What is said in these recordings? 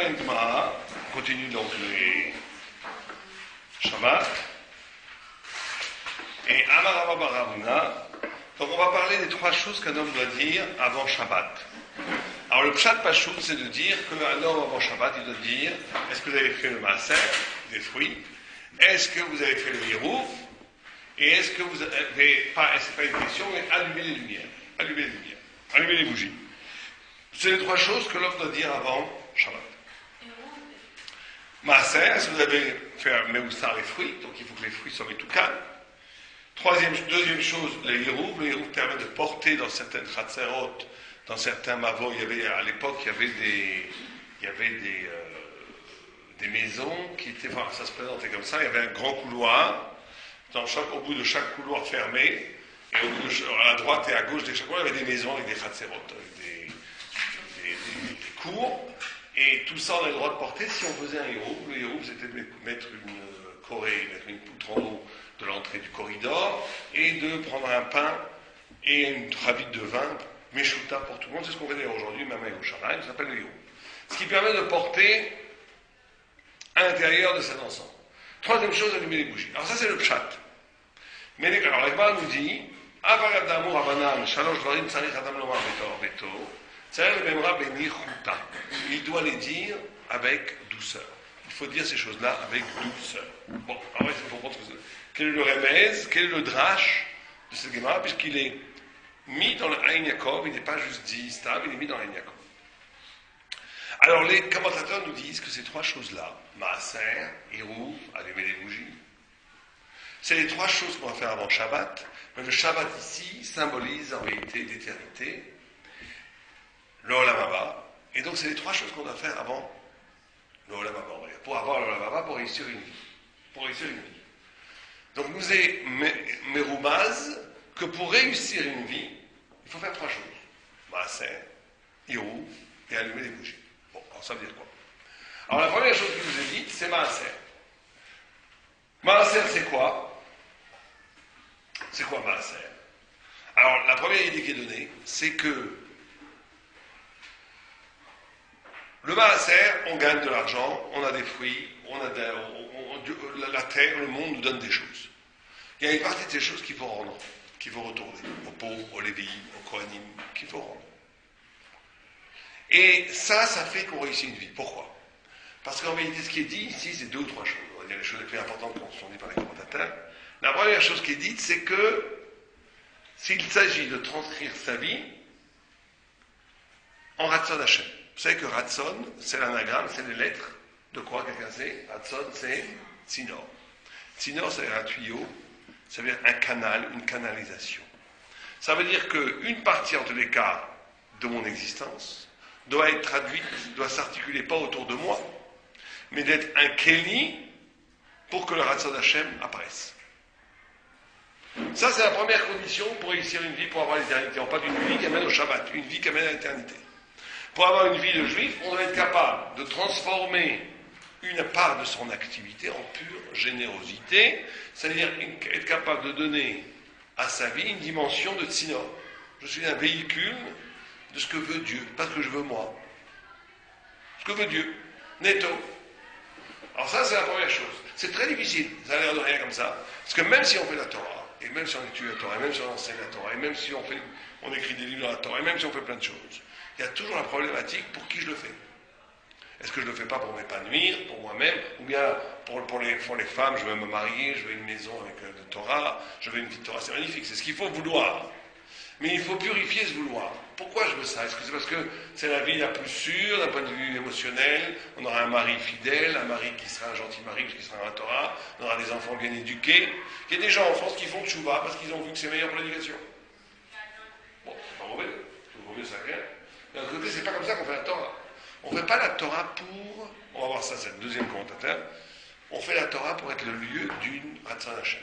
a une Gemara, on continue donc les Shabbat. Et Amar Rabba bar Avuna, donc on va parler des 3 choses qu'un homme doit dire avant Shabbat. Alors le pshat pachout, c'est de dire qu'un homme avant Shabbat, il doit dire, est-ce que vous avez fait le maaser, des fruits, est-ce que vous avez fait le hirouf, et est-ce que vous avez, c'est pas une question, mais allumer les lumières, allumer les bougies. C'est les 3 choses que l'homme doit dire avant Shabbat. Maaser, est-ce que vous avez fait un meoussar, les fruits, donc il faut que les fruits soient tout calmes. Deuxième chose, le hirouf. Le hirouf permet de porter dans certaines chatzerot, dans certains mavos, à l'époque, il y avait des maisons qui étaient, enfin, ça se présentait comme ça, il y avait un grand couloir, au bout de chaque couloir fermé, et à la droite et à gauche de chaque couloir, il y avait des maisons avec des chatzerot, avec des cours, et tout ça on a le droit de porter si on faisait un hirouf. Le hirouf, c'était de mettre une corée, mettre une poutre en haut de l'entrée du corridor, et de prendre un pain et une ravite de vin, Meshuta pour tout le monde, c'est ce qu'on fait d'ailleurs aujourd'hui, même avec Yerushalayim, ça s'appelle le hirouf. Ce qui permet de porter à l'intérieur de cet ensemble. Troisième chose, allumer les bougies. Alors ça c'est le pshat. Mais alors la Gemara nous dit, Avaladamu Rabanan, Shalosh Dvarim Tzarich Adam Lomar Beto, Tzarech Memra Beni Chuta. Il doit les dire avec douceur. Il faut dire ces choses-là avec douceur. Bon, alors il faut comprendre quel est le remèze, quel est le drash de cette Gemara, puisqu'il est mis dans le Aïn Yaakov, il n'est pas juste dit stable, il est mis dans l'Aïn Yaakov. Alors les commentateurs nous disent que ces 3 choses-là, Maaser, Hirouf, allumer les bougies, c'est les 3 choses qu'on va faire avant Shabbat, mais le Shabbat ici symbolise en réalité l'éternité, le Olam Haba, et donc c'est les 3 choses qu'on doit faire avant le Olam Haba, pour avoir le Olam Haba, pour réussir une vie. Donc nous est Meroumaz que pour réussir une vie, il faut faire 3 choses. Maaser, Hirouf et allumer les bougies. Bon, alors ça veut dire quoi? Alors la première chose que je vous ai dite, c'est Maaser. Maaser, c'est quoi? C'est quoi Maaser? Alors la première idée qui est donnée, c'est que le Maaser, on gagne de l'argent, on a des fruits, la terre, le monde nous donne des choses. Il y a une partie de ces choses qu'il faut rendre, qu'il faut retourner aux pauvres, aux lévites, aux kohanim, qu'il faut rendre. Et ça fait qu'on réussit une vie. Pourquoi? Parce qu'en réalité, ce qui est dit ici, c'est 2 ou 3 choses. On va dire les choses les plus importantes qui sont dites par les commentateurs. La première chose qui est dite, c'est que s'il s'agit de transcrire sa vie en Ratson Hashem. Vous savez que Ratson, c'est l'anagramme, c'est les lettres. De quoi quelqu'un sait? Ratson, c'est Tsinor. Tsinor, ça veut dire un tuyau, ça veut dire un canal, une canalisation. Ça veut dire qu'une partie, en tous les cas, de mon existence, doit être traduite, doit s'articuler pas autour de moi, mais d'être un Kéli pour que le Ratson Hashem apparaisse. Ça, c'est la première condition pour réussir une vie, pour avoir l'éternité. On parle d'une vie qui amène au Shabbat, une vie qui amène à l'éternité. Pour avoir une vie de juif, on doit être capable de transformer une part de son activité en pure générosité, c'est-à-dire être capable de donner à sa vie une dimension de tsinor. Je suis un véhicule de ce que veut Dieu, pas ce que je veux moi. Ce que veut Dieu, netto. Alors ça, c'est la première chose. C'est très difficile, ça a l'air de rien comme ça, parce que même si on fait la Torah, et même si on étudie la Torah, et même si on enseigne la Torah, et même si on écrit des livres dans la Torah, et même si on fait plein de choses, il y a toujours la problématique pour qui je le fais. Est-ce que je ne le fais pas pour m'épanouir, pour moi-même, ou bien pour les femmes, je veux me marier, je veux une maison avec de Torah, je veux une vie de Torah, c'est magnifique, c'est ce qu'il faut vouloir. Mais il faut purifier ce vouloir. Pourquoi je veux ça? Est-ce que c'est parce que c'est la vie la plus sûre, d'un point de vue émotionnel? On aura un mari fidèle, un mari qui sera un gentil mari, parce qu'il sera un Torah, on aura des enfants bien éduqués. Il y a des gens en France qui font tchouva parce qu'ils ont vu que c'est meilleur pour l'éducation. Bon, c'est pas mauvais, c'est mauvais, ça vient. D'un autre côté, c'est pas comme ça qu'on fait la Torah. On ne fait pas la Torah pour, on va voir ça, c'est le deuxième commentateur, on fait la Torah pour être le lieu d'une Ratson Hashem.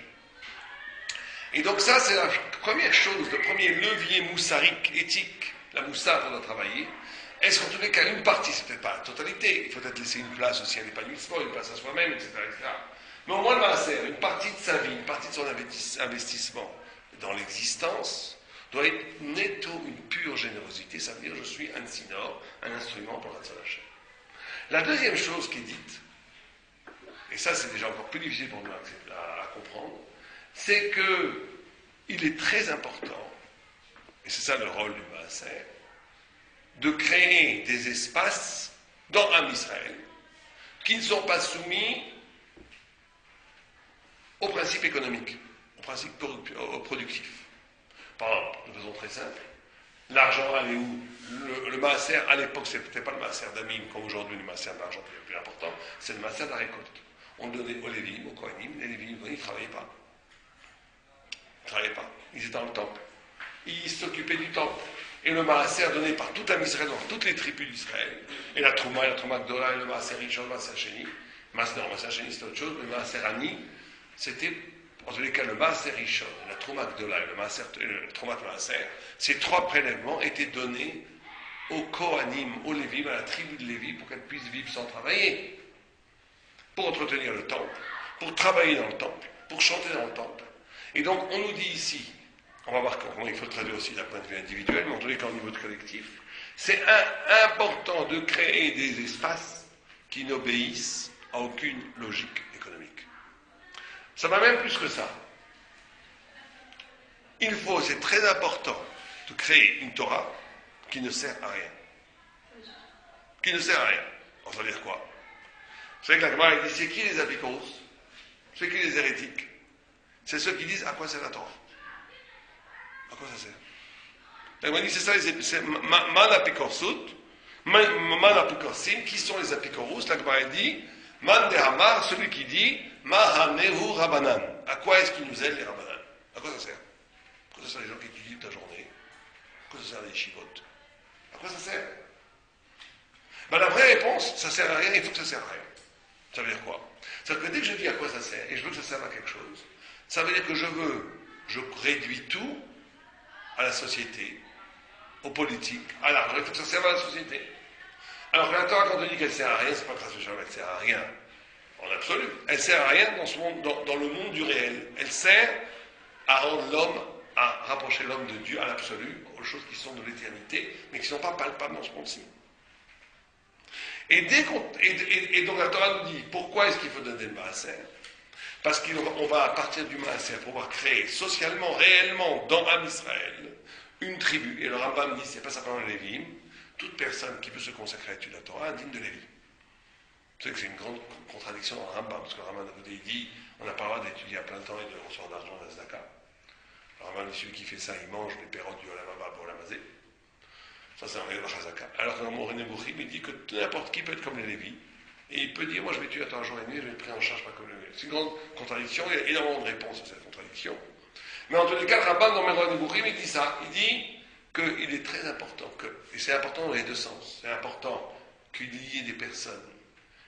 Et donc ça, c'est la première chose, le premier levier moussarique, éthique, la moussar qu'on doit travailler. Est-ce qu'en tous les cas, une partie, c'est peut-être pas la totalité, il faut peut-être laisser une place aussi à l'épanouissement, une place à soi-même, etc., etc. Mais au moins le maaser, une partie de sa vie, une partie de son investissement dans l'existence, doit être netto une pure générosité, ça veut dire je suis un tsinor, un instrument pour la Tzadachem. La deuxième chose qui est dite, et ça c'est déjà encore plus difficile pour nous à comprendre, c'est qu'il est très important, et c'est ça le rôle du Maaser, de créer des espaces dans Am Israël qui ne sont pas soumis aux principes économiques, aux principes productifs. Par exemple, de façon très simple, l'argent allait où? Le maaser, à l'époque, ce n'était pas le maaser d'Amim, comme aujourd'hui le maaser d'argent qui est le plus important, c'est le maaser de la récolte. On le donnait aux Lévim, aux Kohanim, les Lévim, ils ne travaillaient pas. Ils ne travaillaient pas, ils étaient dans le temple. Ils s'occupaient du temple. Et le maaser donné par tout un Israël, dans toutes les tribus d'Israël, et la Trouma Gdola, et le maaser Rishon, le maaser Sheni. Le maaser Sheni c'était autre chose, mais le maaser Ani, c'était, en tous les cas, le maaser Rishon, la Trouma Gdola et le Trouma Maaser, ces trois prélèvements étaient donnés aux Kohanim, aux Lévim, à la tribu de Lévi, pour qu'elle puisse vivre sans travailler, pour entretenir le temple, pour travailler dans le temple, pour chanter dans le temple. Et donc, on nous dit ici, on va voir comment il faut le traduire aussi d'un point de vue individuel, mais en tous les cas au niveau de collectif, c'est important de créer des espaces qui n'obéissent à aucune logique économique. Ça va même plus que ça. C'est très important de créer une Torah qui ne sert à rien. Qui ne sert à rien. On va dire quoi? Vous savez que la Gemara dit, c'est qui les apikoros? C'est qui les hérétiques? C'est ceux qui disent à quoi sert la Torah? À quoi ça sert? La Gemara dit, c'est ça, c'est man apikorsut, man apikorsim, qui sont les apikorus? La Gemara dit, man de hamar, celui qui dit, mahanehu rabanan. À quoi est-ce qu'ils nous aident les rabanan? À quoi ça sert? À quoi ça sert les gens qui étudient toute la journée? À quoi ça sert les chivotes? À quoi ça sert? Ben, la vraie réponse, ça sert à rien, il faut que ça sert à rien. Ça veut dire quoi? Ça veut dire que dès que je dis à quoi ça sert, et je veux que ça serve à quelque chose, ça veut dire que je réduis tout à la société, aux politiques, à l'argent. Il faut que ça serve à la société. Alors que la Torah, quand on dit qu'elle sert à rien, c'est pas grâce à elle sert à rien en absolu. Elle sert à rien dans ce monde, dans le monde du réel. Elle sert à rendre l'homme, à rapprocher l'homme de Dieu, à l'absolu, aux choses qui sont de l'éternité, mais qui ne sont pas palpables dans ce monde-ci. Et donc la Torah nous dit, pourquoi est-ce qu'il faut donner le maaser? Parce qu'on va, à partir du maaser, pouvoir créer socialement, réellement, dans Am Israël, une tribu. Et le Rambam dit, c'est pas simplement les Lévim, toute personne qui veut se consacrer à l'étude de la Torah, indigne de Lévi. Vous savez que c'est une grande contradiction dans le Rambam, parce que le Rambam il dit, on n'a pas le droit d'étudier à plein temps et de recevoir de l'argent de la Zdaka. Le Rambam dit, celui qui fait ça, il mange les pérodes du Olam Haba pour l'amazé. Ça, c'est un réel Chazaka. Alors que dans mon René Bouchim, il dit que n'importe qui peut être comme les Lévis. Et il peut dire, moi je vais tuer à temps jour et nuit, je vais être pris en charge pas comme les Lévis. C'est une grande contradiction, il y a énormément de réponses à cette contradiction. Mais en tous les cas, le Rambam dans mon René Bouchim, il dit ça. Il dit qu'il est très important que, et c'est important dans les deux sens, c'est important qu'il y ait des personnes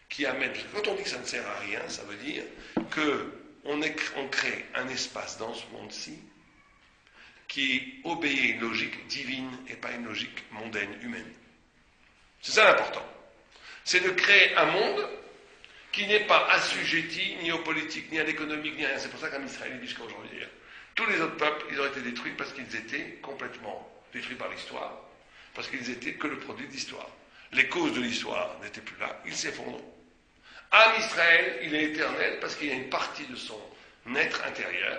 qui amènent. Parce que quand on dit que ça ne sert à rien, ça veut dire qu'on crée un espace dans ce monde-ci qui obéit à une logique divine et pas une logique mondaine, humaine. C'est ça l'important. C'est de créer un monde qui n'est pas assujetti ni aux politiques, ni à l'économique, ni à rien. C'est pour ça qu'en Israël, jusqu'à aujourd'hui, tous les autres peuples, ils ont été détruits parce qu'ils étaient complètement détruits par l'histoire, parce qu'ils étaient que le produit de l'histoire. Les causes de l'histoire n'étaient plus là, ils s'effondrent. En Israël, il est éternel parce qu'il y a une partie de son être intérieur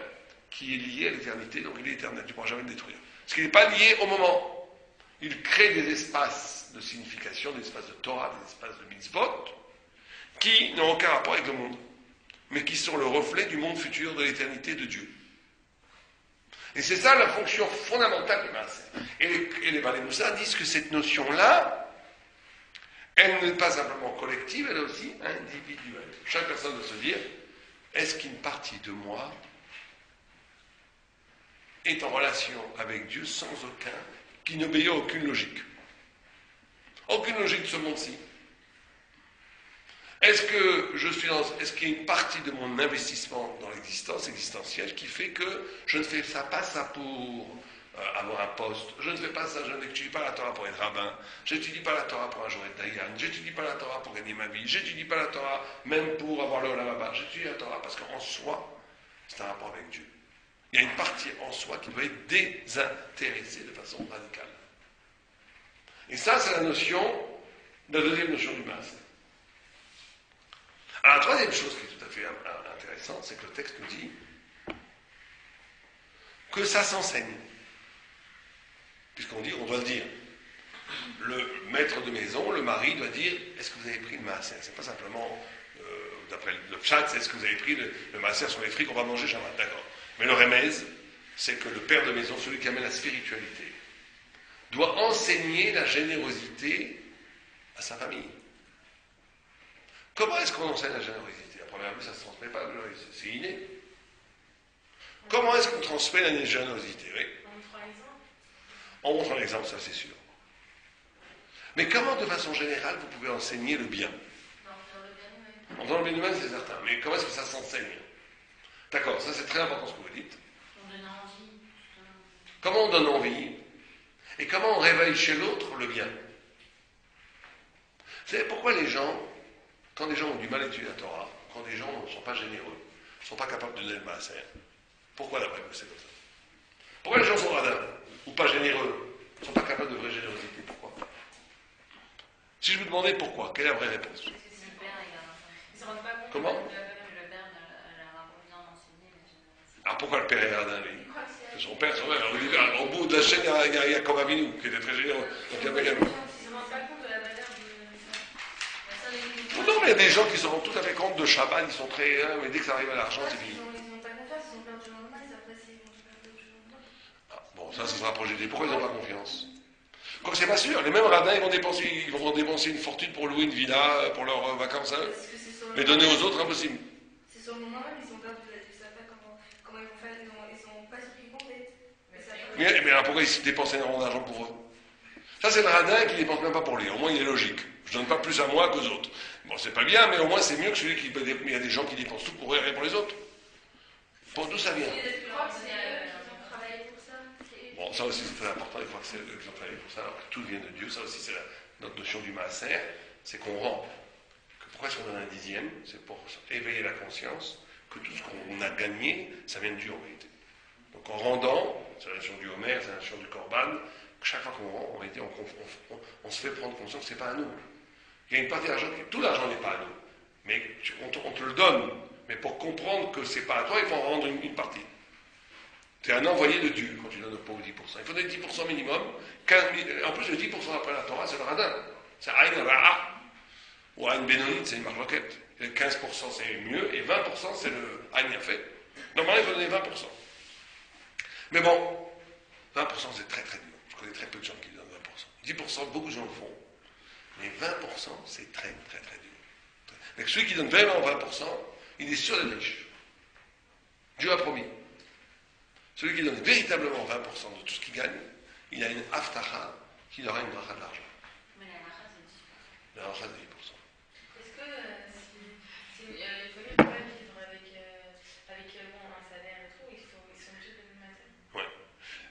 qui est lié à l'éternité, donc il est éternel, tu ne pourras jamais le détruire. Parce qu'il n'est pas lié au moment. Il crée des espaces de signification, des espaces de Torah, des espaces de mitzvot, qui n'ont aucun rapport avec le monde, mais qui sont le reflet du monde futur, de l'éternité de Dieu. Et c'est ça la fonction fondamentale du maaser. Et les Balei Moussa disent que cette notion-là, elle n'est pas simplement collective, elle est aussi individuelle. Chaque personne doit se dire, est-ce qu'une partie de moi est en relation avec Dieu sans aucun, qui n'obéit à aucune logique. Aucune logique de ce monde-ci. Est-ce qu'il y a une partie de mon investissement dans l'existence existentielle qui fait que je ne fais pas ça pour avoir un poste, je ne fais pas ça, je n'étudie pas la Torah pour être rabbin, je n'étudie pas la Torah pour un jour être dayan, je n'étudie pas la Torah pour gagner ma vie, je n'étudie pas la Torah même pour avoir le olam haba, j'étudie la Torah parce qu'en soi, c'est un rapport avec Dieu. Il y a une partie en soi qui doit être désintéressée de façon radicale. Et ça, c'est la deuxième notion du maaser. Alors, la troisième chose qui est tout à fait intéressante, c'est que le texte nous dit que ça s'enseigne. Puisqu'on dit, on doit le dire. Le maître de maison, le mari, doit dire, est-ce que vous avez pris le maaser? C'est pas simplement, d'après le chat, c'est est-ce que vous avez pris le maaser sur les frites qu'on va manger Shabbat, d'accord. Mais le remez, c'est que le père de maison, celui qui amène la spiritualité, doit enseigner la générosité à sa famille. Comment est-ce qu'on enseigne la générosité? À première vue, ça ne se transmet pas, c'est inné. Comment est-ce qu'on transmet la générosité? Oui. On montre l'exemple, ça c'est sûr. Mais comment, de façon générale, vous pouvez enseigner le bien? En faisant le bien humain, c'est certain. Mais comment est-ce que ça s'enseigne? D'accord, ça c'est très important ce que vous dites. On donne envie. Comment on donne envie? Et comment on réveille chez l'autre le bien? Vous savez pourquoi les gens, quand des gens ont du mal à étudier la Torah, quand des gens ne sont pas généreux, ne sont pas capables de donner le maaser, pourquoi d'après vous c'est comme ça? Pourquoi les gens sont radins ou pas généreux, ne sont pas capables de vraie générosité? Pourquoi? Si je vous demandais pourquoi, quelle est la vraie réponse? Parce que c'est le père, il se rend pas compte. Comment? Le père leur a bien enseigné la générosité. Alors pourquoi le père est radin, lui? Son père, au bout de la chaîne, il y a comme Avinu, qui était très généreux. Donc il y avait... Ils se rendent pas compte de la valeur de... Non, mais il y a des gens qui se rendent tout à fait compte de Shabbat, ils sont très... mais dès que ça arrive à l'argent, c'est fini. Ils n'ont pas confiance, ils ont peur du lendemain, ils savent pas s'ils vont se faire du lendemain. Ah, bon, ça sera projeté. Pourquoi ils n'ont pas confiance? Quoi, c'est pas sûr. Les mêmes radins, ils vont dépenser une fortune pour louer une villa, pour leurs vacances à eux. Mais donner aux autres, impossible. C'est sur le moment même, ils ont peur ils savent pas comment ils vont faire, ils sont pas sûrs qu'ils vont être. Mais alors pourquoi ils dépensent énormément d'argent pour eux? Ça, c'est le radin qui ne dépense même pas pour lui. Au moins, il est logique. Je ne donne pas plus à moi qu'aux autres. Bon, c'est pas bien, mais au moins, c'est mieux que celui qui... Il y a des gens qui dépensent tout pour eux et rien pour les autres. Pour d'où ça vient? Je crois que c'est eux qui ont travaillé pour ça. Bon, ça aussi, c'est très important. Il faut que c'est eux qui ont travaillé pour ça, alors que tout vient de Dieu. Ça aussi, c'est notre notion du maaser. C'est qu'on rend. Pourquoi est-ce qu'on donne un dixième? C'est pour éveiller la conscience que tout ce qu'on a gagné, ça vient de Dieu en réalité. Donc en rendant, c'est la notion du Homer, c'est la notion du Corban, chaque fois qu'on rend, en réalité, on se fait prendre conscience que ce n'est pas à nous. Il y a une partie d'argent, tout l'argent n'est pas à nous. Mais on te le donne. Mais pour comprendre que ce n'est pas à toi, il faut en rendre une partie. Tu es un envoyé de Dieu quand tu donnes au pauvre 10%. Il faut donner 10% minimum. En plus, le 10% après la Torah, c'est le radin. C'est Aïn Ra'a. Ou Aïn Benonit, c'est une marloquette. 15% c'est mieux, et 20% c'est le Aïn Yafet. Normalement, il faut donner 20%. Mais bon, 20% c'est très très dur. Je connais très peu de gens qui donnent 20%. 10%, beaucoup de gens le font. Mais 20%, c'est très très très dur. Mais celui qui donne vraiment 20%, il est sûr d'être riche. Dieu a promis. Celui qui donne véritablement 20% de tout ce qu'il gagne, il a une aftacha qui aura une bracha de l'argent. Mais la racha, c'est 10%. La bracha de 10%. Est-ce que il faut pas vivre avec un salaire et tout, ils sont obligés de le mettre? Oui.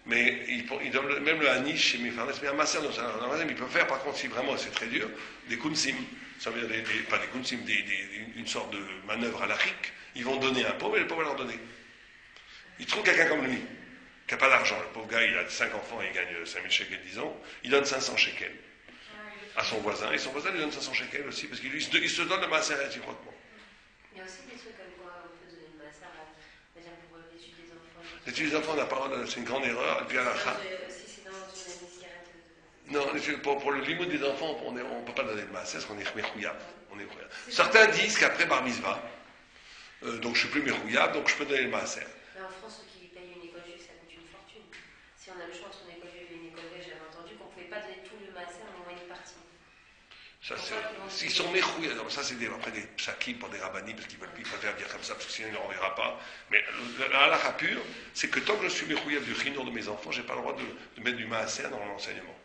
Mais il donne même le hanish chez mes frères, mais un masser dans un il peut faire, par contre, si vraiment c'est très dur, des kunsim. Ça veut dire pas des kunsim, une sorte de manœuvre halachique. Ils vont donner à un pauvre et le pauvre va leur donner. Il trouve quelqu'un comme lui, qui n'a pas d'argent. Le pauvre gars, il a 5 enfants et il gagne 5000 shekels, disons. Il donne 500 shekels à son voisin. Et son voisin lui donne 500 shekels aussi, parce qu'il se donne le masser réciproquement. Il y a aussi des trucs comme quoi on peut donner le massage, on va dire pour l'étude des enfants. L'étude des enfants, on n'a pas, c'est une grande erreur. Et puis à la fin. Si c'est dans une initiale. Non, pour le limoud des enfants, on ne peut pas donner le masser, parce qu'on est mechouyab. Certains disent qu'après bar mitzvah, donc je ne suis plus mechouyab, donc je peux donner le masser. Mais en France, ceux qui payent une école juive, ça coûte une fortune. Si on a le choix entre une école juive et une école juive, j'avais entendu qu'on ne pouvait pas donner tout le masser, mais au moins une partie. Ça, s'ils sont méchouillés, ça c'est après des psakim pour des rabbanis, parce qu'ils préfèrent dire comme ça, parce que sinon ils ne renverra pas. Mais la halakha pure, c'est que tant que je suis méchouillable du chinour de mes enfants, je n'ai pas le droit de mettre du maaser dans l'enseignement.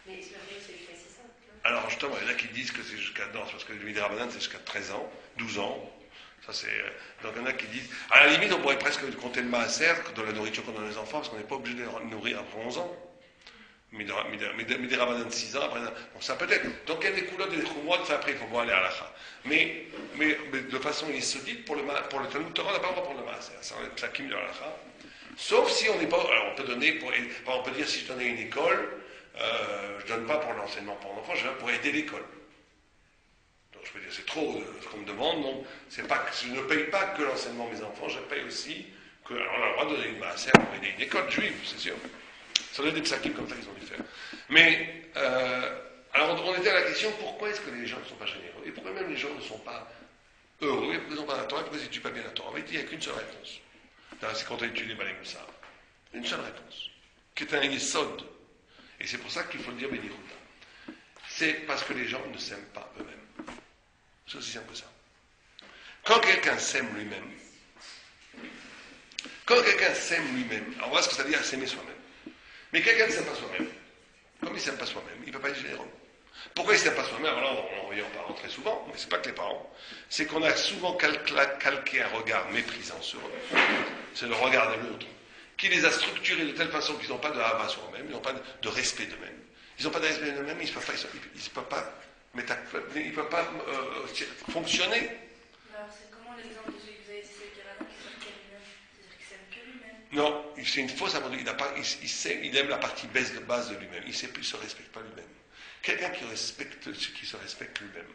Mais c'est jusqu'à 6 ans. Alors justement, il y en a qui disent que c'est jusqu'à... Non, parce que le Midi Rabbanan, c'est jusqu'à 13 ans, 12 ans. Ça, c'est... Donc il y en a qui disent... À la limite, on pourrait presque compter le maaser de la nourriture qu'on donne aux enfants, parce qu'on n'est pas obligé de les nourrir après 11 ans. Midi Rabbanan de 6 ans, après... Donc ça peut-être... Donc il y a des couleurs, des chumot, ça après, il faut voir les halakha. Mais de façon isodite, pour le Talmud Torah, on n'a pas le droit pour le maaser. C'est un tlakim de halakha. Sauf si on n'est pas... Alors on peut donner... on peut dire, si je donnais une école... je ne donne pas pour l'enseignement pour l'enfant, je donne pour aider l'école. Donc je veux dire, c'est trop ce qu'on me demande, donc je ne paye pas que l'enseignement de mes enfants, je paye aussi que, alors on a le droit de donner une maaser pour aider une école juive, c'est sûr. Ça doit être des psakim comme ça qu'ils ont dû faire. Mais, alors on était à la question, pourquoi est-ce que les gens ne sont pas généreux? Et pourquoi même les gens ne sont pas heureux? Et pourquoi ils n'ont pas la Torah? Pourquoi ils n'étudient pas bien la Torah? On va dire, il n'y a qu'une seule réponse. C'est quand on étudie les Balei Moussar. Une seule réponse. Qui est un yesod. Et c'est pour ça qu'il faut le dire Beniruta. C'est parce que les gens ne s'aiment pas eux-mêmes. C'est aussi simple que ça. Quand quelqu'un s'aime lui-même, alors voilà ce que ça veut dire s'aimer soi-même. Mais quelqu'un ne s'aime pas soi-même. Comme il ne s'aime pas soi-même, il ne peut pas être généreux. Pourquoi il ne s'aime pas soi-même? Alors là, on y en parle très souvent, mais c'est pas que les parents. C'est qu'on a souvent calqué un regard méprisant sur eux. C'est le regard de l'autre, qui les a structurés de telle façon qu'ils n'ont pas de hava sur eux-mêmes, ils n'ont pas de respect d'eux-mêmes. Ils n'ont pas de respect d'eux-mêmes, ils ne peuvent pas fonctionner. Alors, c'est comment l'exemple de celui que vous avez dit, c'est qu'il y a un qui s'aime lui-même, c'est-à-dire qu'il s'aime que lui-même. Non, c'est une fausse abandon. Il aime la partie base de lui-même. Il ne se respecte pas lui-même. Quelqu'un qui se respecte lui-même.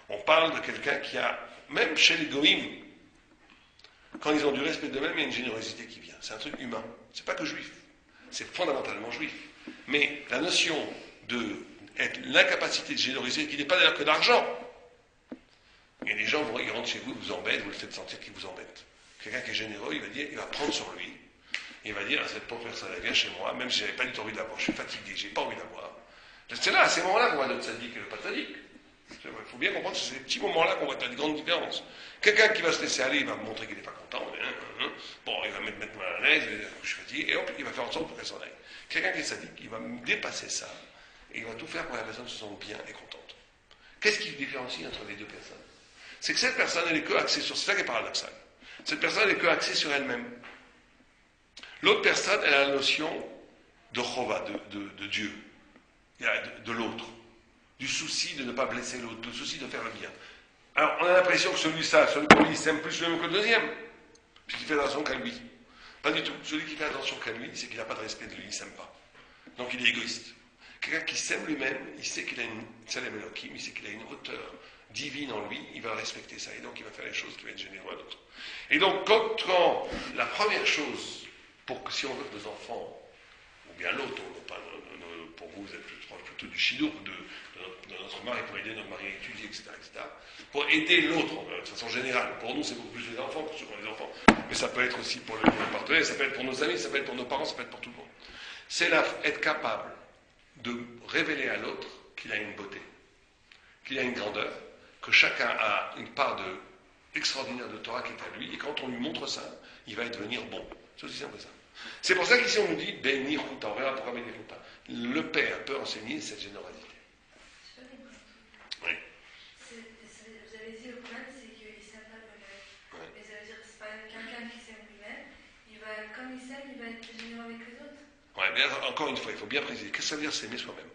On parle de quelqu'un qui a, même chez les goïms, quand ils ont du respect d'eux-mêmes, il y a une générosité qui vient. C'est un truc humain. C'est pas que juif. C'est fondamentalement juif. Mais la notion de l'incapacité de générosité, qui n'est pas d'ailleurs que d'argent. Et les gens, ils rentrent chez vous, ils vous embêtent, vous le faites sentir qu'ils vous embêtent. Quelqu'un qui est généreux, il va prendre sur lui. Il va dire à cette pauvre personne, elle vient chez moi, même si je n'avais pas du tout envie de la voir, je suis fatigué, je n'ai pas envie de la voir. C'est là, à ces moments-là qu'on voit notre sadique et le pas sadique. Il faut bien comprendre que c'est ces petits moments-là qu'on voit une grande différence. Quelqu'un qui va se laisser aller, il va me montrer qu'il n'est pas content. Bon, il va me mettre mal à l'aise, il va dire que je suis fatigué, et hop, il va faire en sorte pour qu'elle s'en aille. Quelqu'un qui est sadique, il va dépasser ça, et il va tout faire pour que la personne se sente bien et contente. Qu'est-ce qui différencie entre les deux personnes? C'est que cette personne, elle est que axée sur... C'est ça qui est paradoxal. Cette personne, elle est que axée sur elle-même. L'autre personne, elle a la notion de chova, de Dieu, de l'autre, du souci de ne pas blesser l'autre, du souci de faire le bien. Alors, on a l'impression que celui il s'aime plus lui-même que le deuxième, puisqu'il fait attention qu'à lui. Pas du tout. Celui qui fait attention qu'à lui, c'est qu'il n'a pas de respect de lui, il ne s'aime pas. Donc il est égoïste. Quelqu'un qui s'aime lui-même, il sait qu'il a une Tselem Elohim, il sait qu'il a une hauteur divine en lui, il va respecter ça, et donc il va faire les choses qui vont être généreux à l'autre. Et donc, quand la première chose, pour que si on veut que nos enfants, ou bien l'autre, pour vous, vous êtes plutôt du chidour, de notre mari, pour aider notre mari à étudier, etc., pour aider l'autre, de façon générale. Pour nous, c'est beaucoup plus les enfants que ceux qui ont les enfants. Mais ça peut être aussi pour le partenaire, ça peut être pour nos amis, ça peut être pour nos parents, ça peut être pour tout le monde. C'est être capable de révéler à l'autre qu'il a une beauté, qu'il a une grandeur, que chacun a une part extraordinaire de Torah qui est à lui, et quand on lui montre ça, il va devenir bon. C'est aussi simple que ça. C'est pour ça qu'ici on nous dit Beni Ruta, on verra pourquoi Beni Ruta. Le père peut enseigner cette générosité. Oui. Vous avez dit le problème, c'est qu'il s'aime pas lui-même. Mais ça veut dire que c'est pas quelqu'un qui s'aime lui-même. Comme il s'aime, il va être généreux avec les autres. Ouais, mais encore une fois, il faut bien préciser. Qu'est-ce que ça veut dire s'aimer soi-même?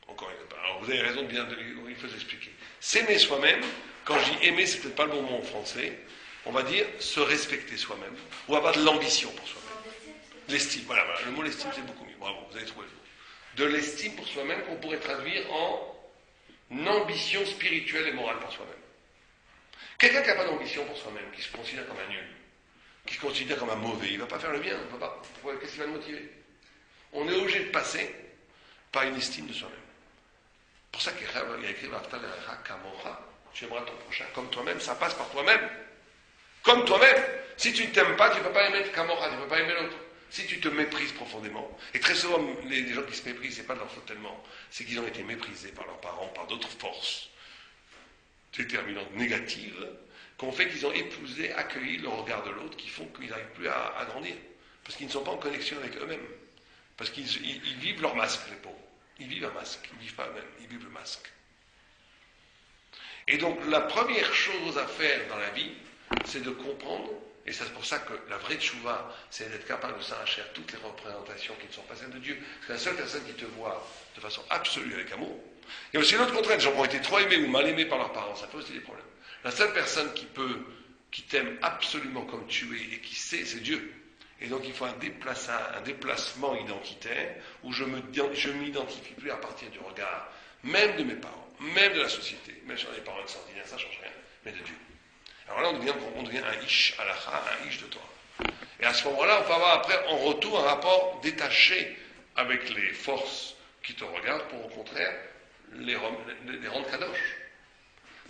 Encore une fois. Alors vous avez raison il faut expliquer. S'aimer soi-même, quand je dis aimer, c'est peut-être pas le bon mot en français. On va dire se respecter soi-même, ou avoir de l'ambition pour soi-même. L'estime, voilà, le mot l'estime c'est beaucoup mieux. Bravo, vous avez trouvé le mot. De l'estime pour soi-même qu'on pourrait traduire en ambition spirituelle et morale pour soi-même. Quelqu'un qui n'a pas d'ambition pour soi-même, qui se considère comme un nul, qui se considère comme un mauvais, il ne va pas faire le bien, il ne va pas. Qu'est-ce qui va le motiver? On est obligé de passer par une estime de soi-même. C'est pour ça qu'il y a écrit tu aimeras ton prochain comme toi-même, ça passe par toi-même. Comme toi-même. Si tu ne t'aimes pas, tu ne peux pas aimer Kamora, tu ne peux pas aimer l'autre. Si tu te méprises profondément, et très souvent, les gens qui se méprisent, c'est pas de leur faute tellement, c'est qu'ils ont été méprisés par leurs parents, par d'autres forces déterminantes, négatives, qu'on fait qu'ils ont épousé, accueilli le regard de l'autre, qui font qu'ils n'arrivent plus à grandir. Parce qu'ils ne sont pas en connexion avec eux-mêmes. Parce qu'ils vivent leur masque, les pauvres. Ils vivent un masque, ils ne vivent pas eux-mêmes, ils vivent le masque. Et donc, la première chose à faire dans la vie, c'est de comprendre, et c'est pour ça que la vraie tchouva, c'est d'être capable de s'arracher à toutes les représentations qui ne sont pas celles de Dieu. C'est la seule personne qui te voit de façon absolue avec amour. Il y a aussi l'autre contraire, les gens qui ont été trop aimés ou mal aimés par leurs parents, ça fait aussi des problèmes. La seule personne qui t'aime absolument comme tu es et qui sait, c'est Dieu. Et donc il faut un déplacement identitaire où je m'identifie plus à partir du regard même de mes parents, même de la société, même si on est parents extraordinaires, ça ne change rien, mais de Dieu. Alors là, on devient un ish halakha, un ish de Torah. Et à ce moment-là, on peut avoir après, en retour, un rapport détaché avec les forces qui te regardent pour, au contraire, les rendre kadosh.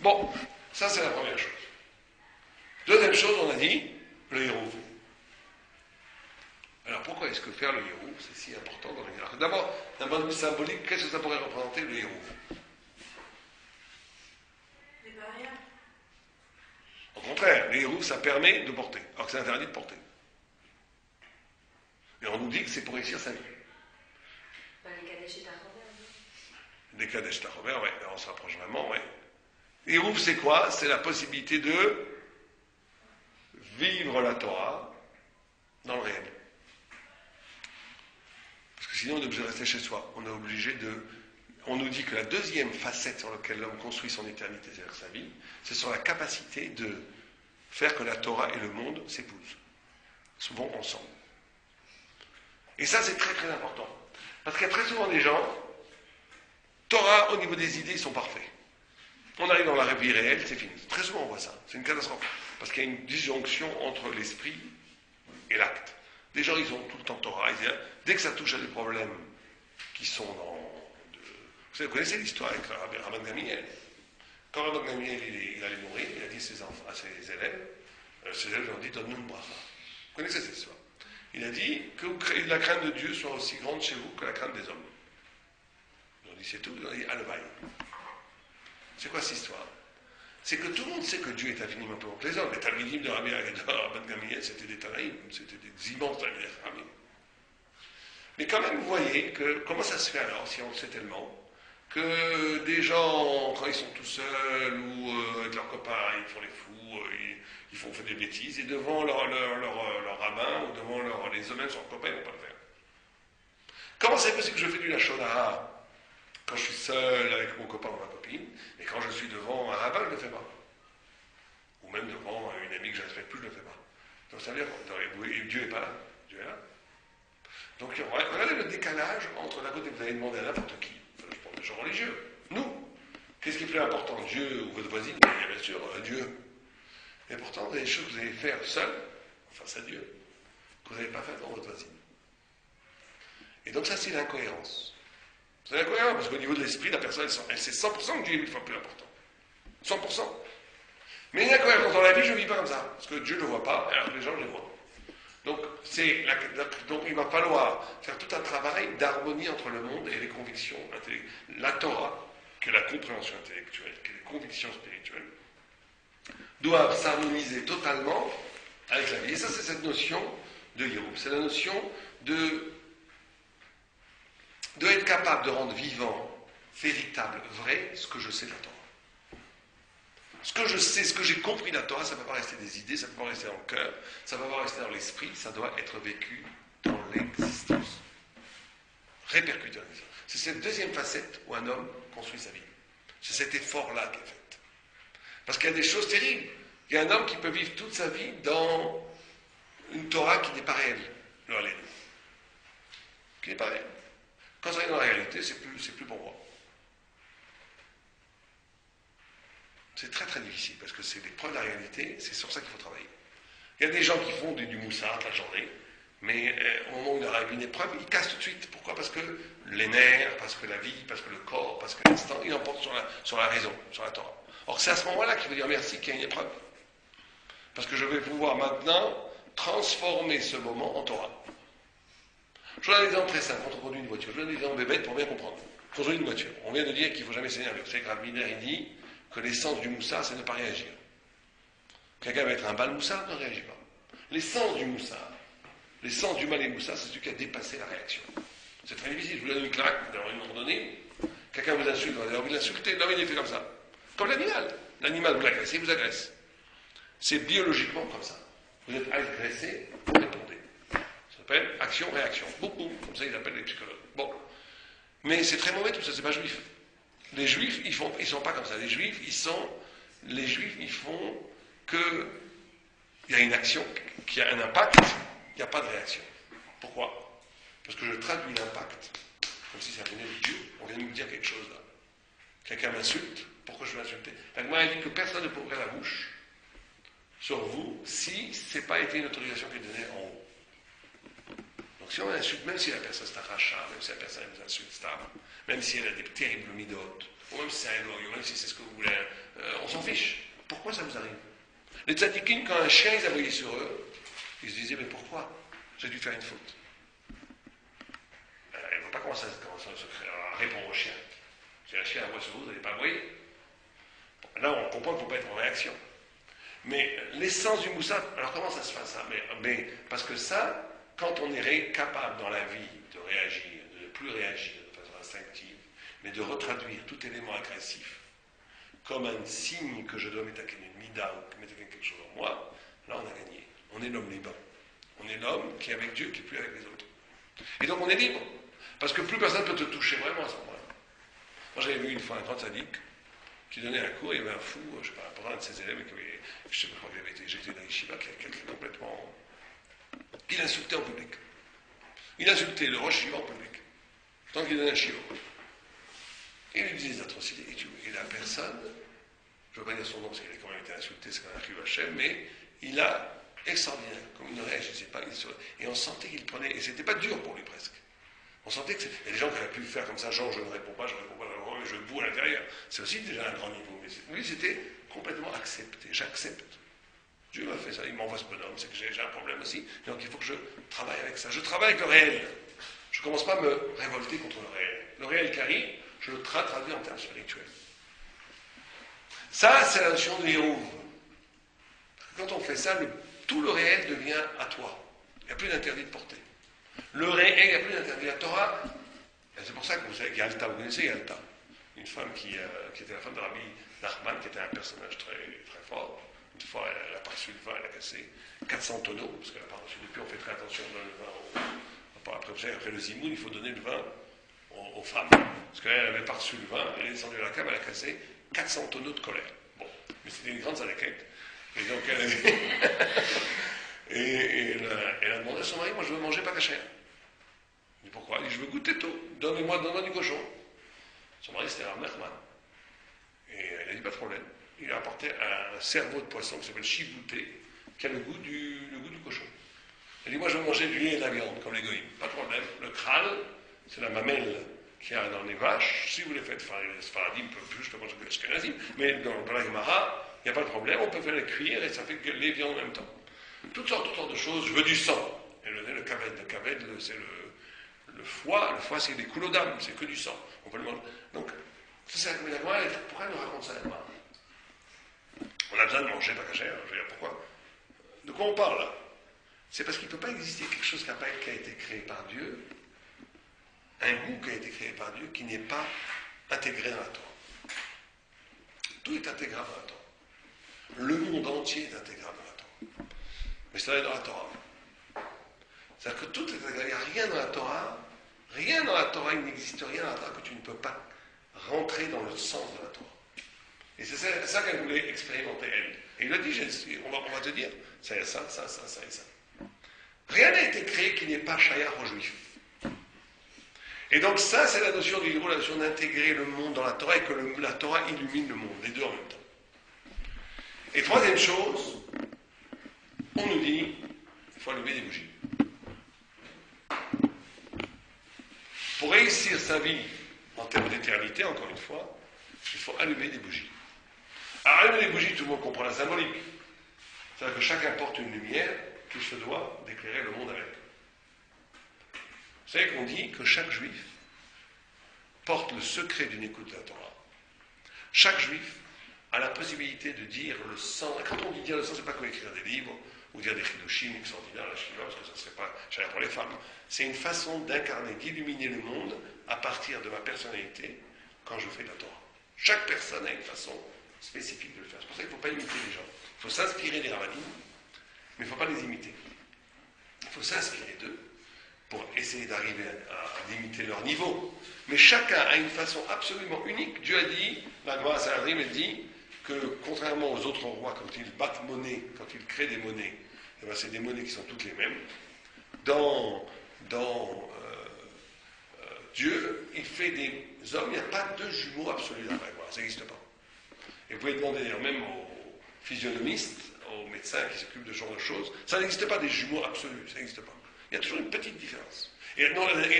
Bon, ça c'est la première chose. Deuxième chose, on a dit, le héros. Alors pourquoi est-ce que faire le héros, c'est si important dans le miracle? D'abord, d'un point de vue symbolique, qu'est-ce que ça pourrait représenter le héros? Les barrières. Au contraire, le héros, ça permet de porter, alors que c'est interdit de porter. Et on nous dit que c'est pour réussir sa vie. Les Kadesh et Tachover. Les Kadesh Tachover, ouais, on se rapproche vraiment, ouais. Héros, c'est quoi? C'est la possibilité de vivre la Torah dans le réel. Parce que sinon, on est obligé de rester chez soi. On est obligé de... On nous dit que la deuxième facette sur laquelle l'homme construit son éternité, c'est-à-dire sa vie, c'est sur la capacité de faire que la Torah et le monde s'épousent, vont ensemble. Et ça, c'est très très important. Parce qu'il y a très souvent des gens, Torah, au niveau des idées, ils sont parfaits. On arrive dans la vie réelle, c'est fini. Très souvent, on voit ça. C'est une catastrophe. Parce qu'il y a une disjonction entre l'esprit et l'acte. Les gens, ils ont tout le temps Torah. Dès que ça touche à des problèmes qui sont dans... Vous connaissez l'histoire avec Rabban Gamliel. Quand Rabban Gamliel il allait mourir, il a dit à ses élèves lui ont dit, donne-nous une bracha. Vous connaissez cette histoire? Il a dit que la crainte de Dieu soit aussi grande chez vous que la crainte des hommes. Ils ont dit, c'est tout. Ils ont dit, Alevaï. C'est quoi cette histoire? C'est que tout le monde sait que Dieu est infiniment plus grand que les hommes. Les Talmidim de Rabban Gamliel, c'était des Tanaïm, c'était des immenses Talmidim. Mais quand même, vous voyez que comment ça se fait alors, si on le sait tellement, que des gens, quand ils sont tout seuls ou avec leurs copains, ils font les fous, ils font des bêtises, et devant leur rabbin ou devant les hommes, leurs copains, ils ne vont pas le faire. Comment c'est possible que je fais du lachonara quand je suis seul avec mon copain ou ma copine, et quand je suis devant un rabbin, je ne le fais pas? Ou même devant une amie que je ne respecte plus, je ne le fais pas. Donc ça veut dire que Dieu n'est pas là. Dieu est là. Donc regardez le décalage entre, d'un côté, vous allez demander à n'importe qui, je parle des gens religieux, nous, qu'est-ce qui est plus important, Dieu ou votre voisine? Bien sûr, Dieu. Et pourtant, il y a des choses que vous allez faire seul, face à Dieu, que vous n'avez pas fait dans votre voisine. Et donc ça, c'est l'incohérence. C'est l'incohérence, parce qu'au niveau de l'esprit, la personne, elle sait 100% que Dieu est mille fois plus important. 100%. Mais l'incohérence dans la vie, je ne vis pas comme ça, parce que Dieu ne le voit pas, alors que les gens le voient. Donc il va falloir faire tout un travail d'harmonie entre le monde et les convictions intellectuelles. La Torah, que la compréhension intellectuelle, que les convictions spirituelles, doivent s'harmoniser totalement avec la vie. Et ça, c'est cette notion de Yéroub. C'est la notion de être capable de rendre vivant, véritable, vrai, ce que je sais de la Torah. Ce que je sais, ce que j'ai compris de la Torah, ça ne peut pas rester des idées, ça ne peut pas rester dans le cœur, ça ne peut pas rester dans l'esprit, ça doit être vécu dans l'existence. Répercuté dans l'existence. C'est cette deuxième facette où un homme construit sa vie. C'est cet effort-là qui est fait. Parce qu'il y a des choses terribles. Il y a un homme qui peut vivre toute sa vie dans une Torah qui n'est pas réelle. Le Halléluia. Qui n'est pas réelle. Quand ça est dans la réalité, c'est plus pour moi. C'est très très difficile, parce que c'est l'épreuve de la réalité, c'est sur ça qu'il faut travailler. Il y a des gens qui font du moussard toute la journée, mais au moment où il arrive une épreuve, ils cassent tout de suite. Pourquoi? Parce que les nerfs, parce que la vie, parce que le corps, parce que l'instant, ils emportent sur la raison, sur la Torah. Or c'est à ce moment-là qu'il faut dire merci qu'il y a une épreuve. Parce que je vais pouvoir maintenant transformer ce moment en Torah. Je vous donne un exemple très simple, quand on conduit une voiture. Je vous donne un exemple bébête pour bien comprendre. Quand on conduit une voiture, on vient de dire qu'il ne faut jamais s'énerver. Vous savez que Rav Miner, il dit que l'essence du moussard, c'est de ne pas réagir. Quelqu'un va être un bal moussard, ne réagit pas. L'essence du moussard, l'essence du mal et moussard, c'est celui qui a dépassé la réaction. C'est très difficile. Je vous donne une claque, dans un moment donné, quelqu'un vous insulte, vous avez envie de l'insulter, l'homme il est fait comme ça. Comme l'animal. L'animal, vous l'agressez, il vous agresse. C'est biologiquement comme ça. Vous êtes agressé, vous répondez. Ça s'appelle action-réaction. Boum, boum, comme ça ils appellent les psychologues. Bon. Mais c'est très mauvais tout ça, c'est pas juif. Les juifs, ils sont pas comme ça. Les juifs, ils font que il y a une action qui a un impact, il n'y a pas de réaction. Pourquoi? Parce que je traduis l'impact comme si ça venait de Dieu. On vient de nous dire quelque chose là. Quelqu'un m'insulte, pourquoi je vais l'insulter? La Gemara dit que personne ne peut ouvrir la bouche sur vous si ce n'est pas été une autorisation qui est donnée en haut. Donc si on insulte, même si la personne est un rachat, même si la personne nous insulte stable, même si elle a des terribles midotes, ou même si c'est un loyau, même si c'est ce que vous voulez, on s'en fiche. Pourquoi ça vous arrive? Les tzadikim, quand un chien ils aboyait sur eux, ils se disaient, mais pourquoi? J'ai dû faire une faute. Elle ne va pas commencer à répondre au chien. Si un chien aboie sur vous, vous n'allez pas aboyer. Bon, là, on comprend qu'il ne faut pas être en réaction. Mais l'essence du moussaf, alors comment ça se fait ça? Mais parce que ça, quand on est capable dans la vie de réagir, de ne plus réagir de façon instinctive, mais de retraduire tout élément agressif comme un signe que je dois mettre une mida ou mettre quelque chose en moi, là on a gagné. On est l'homme libre. On est l'homme qui est avec Dieu, qui n'est plus avec les autres. Et donc on est libre. Parce que plus personne ne peut te toucher vraiment à ce moment-là. Moi j'avais vu une fois un grand sadique qui donnait un cours, il y avait un fou, je ne sais pas, pendant un de ses élèves, je ne sais pas comment il avait été éjecté dans les Shiva, quelqu'un complètement. Il insultait en public. Il insultait le roche Shiva en public. Tant qu'il donnait un Shiva. Et il lui disait des atrocités. Et la personne, je ne veux pas dire son nom parce qu'il a quand même été insulté, c'est quand même un Shiva Hashem, mais il a extraordinaire, comme il ne réagissait pas. Et on sentait qu'il prenait, et c'était pas dur pour lui presque. On sentait que il y a des gens qui auraient pu faire comme ça, genre je ne réponds pas, mais je boue à l'intérieur. C'est aussi déjà un grand niveau. Mais lui, c'était complètement accepté. J'accepte. Dieu m'a fait ça, il m'envoie ce bonhomme, c'est que j'ai un problème aussi. Donc il faut que je travaille avec ça. Je travaille avec le réel. Je ne commence pas à me révolter contre le réel. Le réel qui arrive, je le traduis en termes spirituels. Ça, c'est la notion de l'hérouve. Quand on fait ça, tout le réel devient à toi. Il n'y a plus d'interdit de porter. Le réel, il n'y a plus d'interdit. La Torah, c'est pour ça que vous savez Yalta, vous connaissez Yalta, une femme qui était la femme de Rabbi Nachman, qui était un personnage très, très fort. Une fois, elle a pas reçu le vin, elle a cassé 400 tonneaux, parce qu'elle n'a pas reçu. Depuis, on fait très attention à donner le vin. Après, vous savez, après le zimoun, il faut donner le vin aux femmes. Parce qu'elle n'avait pas reçu le vin, elle est descendue à la cave, elle a cassé 400 tonneaux de colère. Bon, mais c'était une grande zalaquette. Et donc, elle a demandé à son mari, moi je veux manger pas cachère. Il dit pourquoi? Il dit je veux goûter tout, donne-moi du cochon. Son mari c'était Rav Nachman. Et elle a dit pas de problème. Il a apporté un cerveau de poisson qui s'appelle chibouté, qui a le goût du cochon. Elle dit moi je veux manger du lait et de la viande, comme les goïms. Pas de problème. Le kral, c'est la mamelle qu'il y a dans les vaches. Si vous les faites les Sfaradim, peuvent plus, je peux manger que les Ashkenazim, mais dans la Gemara, il n'y a pas de problème, on peut faire les cuire et ça fait que les viandes en même temps. Toutes sortes de choses, je veux du sang. Et le kaved, c'est le foie c'est des coulodames, c'est que du sang. On peut le manger. Donc, c'est ça, mais la Gemara, pourquoi elle nous raconte ça la Gemara? On a besoin de manger pas cachère, je veux dire, pourquoi? De quoi on parle là? C'est parce qu'il ne peut pas exister quelque chose qui a été créé par Dieu, un goût qui a été créé par Dieu, qui n'est pas intégré dans la Torah. Tout est intégrable dans la Torah. Le monde entier est intégrable dans la Torah. Mais ça est dans la Torah. C'est-à-dire que tout est intégrable. Il n'y a rien dans la Torah, il n'existe rien dans la Torah que tu ne peux pas rentrer dans le sens de la Torah. Et c'est ça qu'elle voulait expérimenter, elle. Et il a dit, on va te dire, ça et ça, ça et ça. Rien n'a été créé qui n'est pas shayach aux Juifs. Et donc ça, c'est la notion du la notion d'intégrer le monde dans la Torah et que la Torah illumine le monde, les deux en même temps. Et troisième chose, on nous dit, il faut allumer des bougies. Pour réussir sa vie en termes d'éternité, encore une fois, il faut allumer des bougies. Alors allumer des bougies, tout le monde comprend la symbolique. C'est-à-dire que chacun porte une lumière qui se doit d'éclairer le monde avec. Vous savez qu'on dit que chaque juif porte le secret d'une écoute de la Torah. Chaque juif a la possibilité de dire le sens. Quand on dit dire le sens, c'est pas comme écrire des livres ou dire des chidushim extraordinaires, la shiva, parce que ça ne serait pas cher pour les femmes. C'est une façon d'incarner, d'illuminer le monde à partir de ma personnalité quand je fais la Torah. Chaque personne a une façon spécifique de le faire. C'est pour ça qu'il ne faut pas imiter les gens. Il faut s'inspirer des rabbinim, mais il ne faut pas les imiter. Il faut s'inspirer d'eux pour essayer d'arriver à limiter leur niveau. Mais chacun a une façon absolument unique. Dieu a dit, la Gemara Sanhedrin, elle dit que contrairement aux autres rois, quand ils battent monnaie, quand ils créent des monnaies, eh bien, c'est des monnaies qui sont toutes les mêmes. Dans Dieu, il fait des hommes, il n'y a pas deux jumeaux absolus dans la Gemara, ça n'existe pas. Et vous pouvez demander d'ailleurs même aux physionomistes, aux médecins qui s'occupent de ce genre de choses, ça n'existe pas des jumeaux absolus, ça n'existe pas. Il y a toujours une petite différence. Et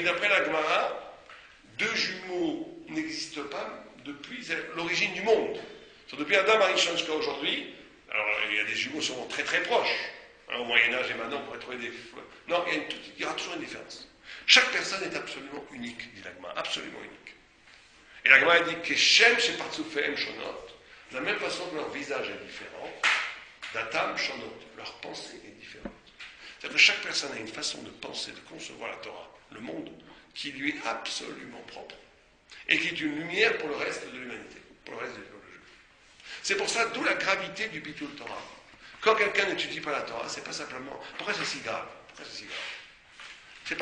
d'après la Gemara, deux jumeaux n'existent pas depuis l'origine du monde. Depuis Adam Arishon jusqu'à aujourd'hui, alors il y a des jumeaux qui sont très très proches. Au Moyen-Âge et maintenant, on pourrait trouver des... Non, il y aura toujours une différence. Chaque personne est absolument unique, dit la Gemara, absolument unique. Et la Gemara dit que Shem chez Partsufehem Shonot, de la même façon que leur visage est différent, Datam Shonot, leur pensée est différente. C'est-à-dire que chaque personne a une façon de penser, de concevoir la Torah, le monde, qui lui est absolument propre. Et qui est une lumière pour le reste de l'humanité, pour le reste des peuple juif. C'est pour ça, d'où la gravité du Bitul Torah. Quand quelqu'un n'étudie pas la Torah, c'est pas simplement... Pourquoi c'est si grave? C'est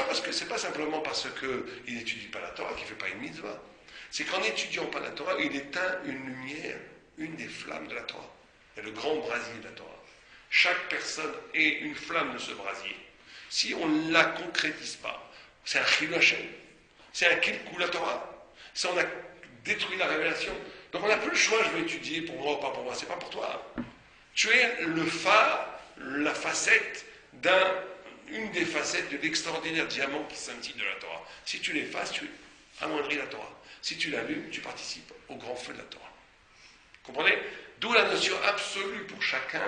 pas simplement parce qu'il n'étudie pas la Torah qu'il ne fait pas une mitzvah. C'est qu'en n'étudiant pas la Torah, il éteint une lumière, une des flammes de la Torah. C'est le grand brasier de la Torah. Chaque personne est une flamme de ce brasier. Si on ne la concrétise pas, c'est un chilou Hashem. C'est un kilkou la Torah. Si on a détruit la révélation. Donc on n'a plus le choix, je vais étudier pour moi ou pas pour moi. C'est pas pour toi. Tu es le phare, la facette une des facettes de l'extraordinaire diamant qui scintille de la Torah. Si tu l'effaces, tu amoindris la Torah. Si tu l'allumes, tu participes au grand feu de la Torah. Comprenez? D'où la notion absolue pour chacun.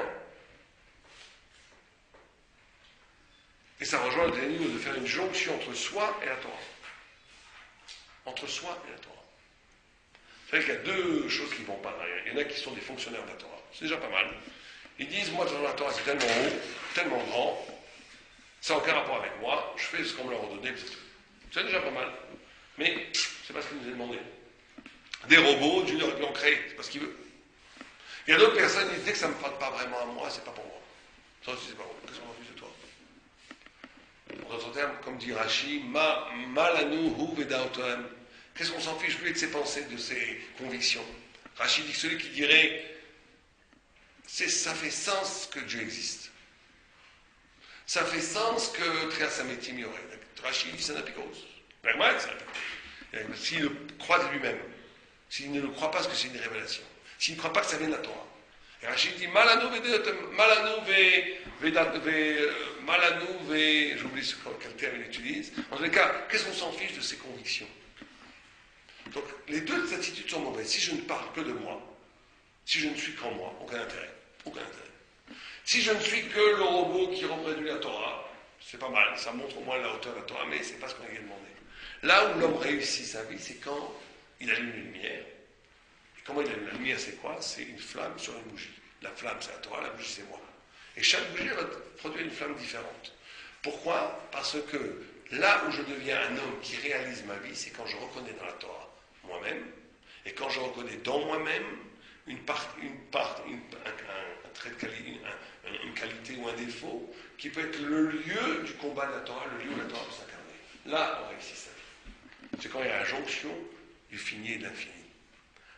Et ça rejoint le niveau de faire une jonction entre soi et la Torah. Entre soi et la Torah. C'est-à-dire qu'il y a deux choses qui ne vont pas. Il y en a qui sont des fonctionnaires de la Torah. C'est déjà pas mal. Ils disent, moi, la Torah, c'est tellement haut, tellement grand, ça n'a aucun rapport avec moi, je fais ce qu'on me l'a redonné, c'est déjà pas mal. Mais c'est pas ce qu'il nous a demandé. Des robots, Dieu aurait pu en créer, c'est pas ce qu'il veut. Il y a d'autres personnes qui disent, dès que ça ne me parle pas vraiment à moi, c'est pas pour moi. Ça aussi, c'est pas pour moi. Qu'est-ce qu'on en fait de toi? En d'autres termes, comme dit Rashi, malanu hu vedaotam. Qu'est-ce qu'on s'en fiche lui de ses pensées, de ses convictions? Rashi dit que celui qui dirait ça fait sens que Dieu existe. Ça fait sens que Triasametim y aurait. Rashi dit ça n'a pas cause. Bergman, ça n'a pas cause. S'il le croit de lui-même, s'il ne le croit pas parce que c'est une révélation, s'il ne croit pas que ça vient de la Torah. Et Rashi dit malanu ve, j'oublie quel terme il utilise. En tous les cas, qu'est-ce qu'on s'en fiche de ses convictions? Donc, les deux attitudes sont mauvaises. Si je ne parle que de moi, si je ne suis qu'en moi, aucun intérêt. Aucun intérêt. Si je ne suis que le robot qui reproduit la Torah, c'est pas mal, ça montre au moins la hauteur de la Torah, mais c'est pas ce qu'on a demandé. Là où l'homme réussit sa vie, c'est quand il allume une lumière. Et comment il allume la lumière, c'est quoi? C'est une flamme sur une bougie. La flamme, c'est la Torah, la bougie, c'est moi. Et chaque bougie va produire une flamme différente. Pourquoi? Parce que là où je deviens un homme qui réalise ma vie, c'est quand je reconnais dans la Torah moi-même, et quand je reconnais dans moi-même une qualité ou un défaut qui peut être le lieu du combat de la Torah, le lieu où la Torah peut s'incarner. Là, on réussit sa vie. C'est quand il y a la jonction du fini et de l'infini.